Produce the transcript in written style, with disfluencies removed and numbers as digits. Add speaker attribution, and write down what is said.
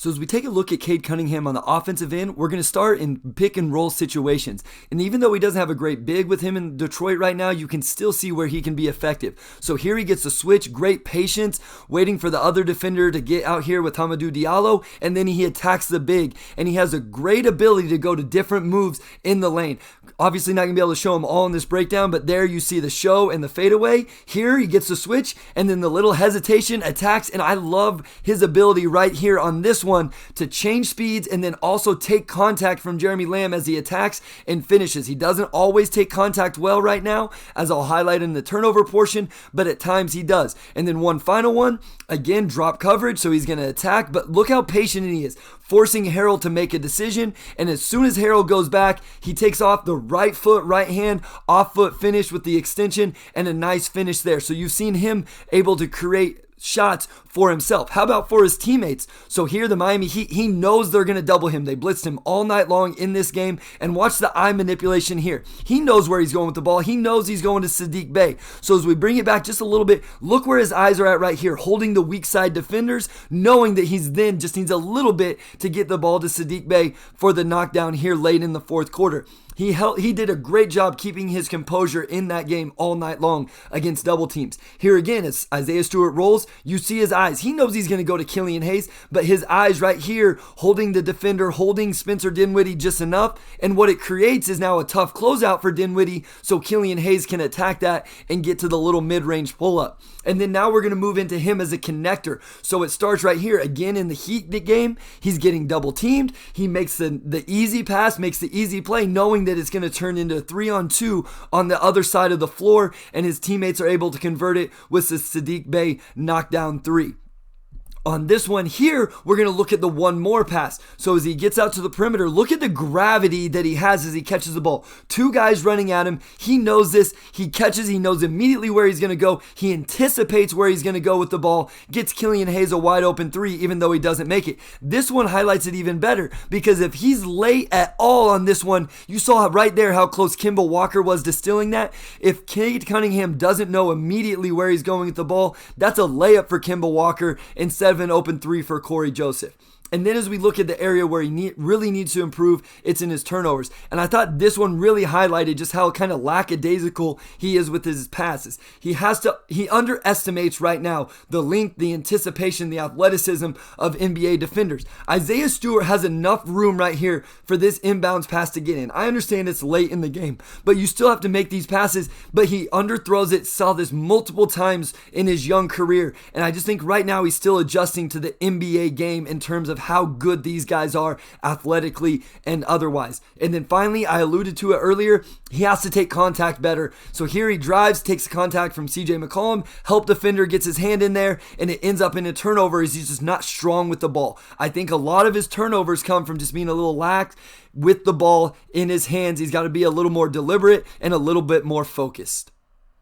Speaker 1: So as we take a look at Cade Cunningham on the offensive end, we're going to start in pick and roll situations. And even though he doesn't have a great big with him in Detroit right now, you can still see where he can be effective. So here he gets the switch, great patience, waiting for the other defender to get out here with Hamidou Diallo, and then he attacks the big. And he has a great ability to go to different moves in the lane. Obviously not going to be able to show them all in this breakdown, but there you see the show and the fadeaway. Here he gets the switch, and then the little hesitation, attacks, and I love his ability right here on this one to change speeds and then also take contact from Jeremy Lamb as he attacks and finishes. He doesn't always take contact well right now, as I'll highlight in the turnover portion, but at times he does. And then one final one, again, drop coverage, so he's going to attack, but look how patient he is, forcing Harold to make a decision, and as soon as Harold goes back, he takes off the right foot, right hand, off foot finish with the extension, and a nice finish there. So you've seen him able to create shots for himself. How about for his teammates? So here the Miami Heat, he knows they're going to double him. They blitzed him all night long in this game, and watch the eye manipulation here. He knows where he's going with the ball. He knows he's going to Saddiq Bey. So as we bring it back just a little bit, look where his eyes are at right here, holding the weak side defenders, knowing that he's then just needs a little bit to get the ball to Saddiq Bey for the knockdown here late in the fourth quarter. He did a great job keeping his composure in that game all night long against double teams. Here again, as Isaiah Stewart rolls, you see his eyes. He knows he's going to go to Killian Hayes, but his eyes right here holding the defender, holding Spencer Dinwiddie just enough. And what it creates is now a tough closeout for Dinwiddie, so Killian Hayes can attack that and get to the little mid-range pull-up. And then now we're going to move into him as a connector. So it starts right here. Again, in the Heat game, he's getting double teamed. He makes the easy pass, makes the easy play, knowing that it's going to turn into a 3-on-2 on the other side of the floor, and his teammates are able to convert it with the Saddiq Bey knockdown three. On this one here, we're going to look at the one more pass. So as he gets out to the perimeter, look at the gravity that he has as he catches the ball. Two guys running at him. He knows this. He catches. He knows immediately where he's going to go. He anticipates where he's going to go with the ball. Gets Killian Hayes a wide open three, even though he doesn't make it. This one highlights it even better, because if he's late at all on this one, you saw right there how close Kemba Walker was to stealing that. If Cade Cunningham doesn't know immediately where he's going with the ball, that's a layup for Kemba Walker instead of an open three for Corey Joseph. And then as we look at the area where he really needs to improve, it's in his turnovers. And I thought this one really highlighted just how kind of lackadaisical he is with his passes. He underestimates right now the length, the anticipation, the athleticism of NBA defenders. Isaiah Stewart has enough room right here for this inbounds pass to get in. I understand it's late in the game, but you still have to make these passes, but he underthrows it. Saw this multiple times in his young career. And I just think right now he's still adjusting to the NBA game in terms of how good these guys are athletically and otherwise. And then finally, I alluded to it earlier, he has to take contact better. So here he drives, takes contact from CJ McCollum, help defender, gets his hand in there, and it ends up in a turnover as he's just not strong with the ball. I think a lot of his turnovers come from just being a little lax with the ball in his hands. He's got to be a little more deliberate and a little bit more focused.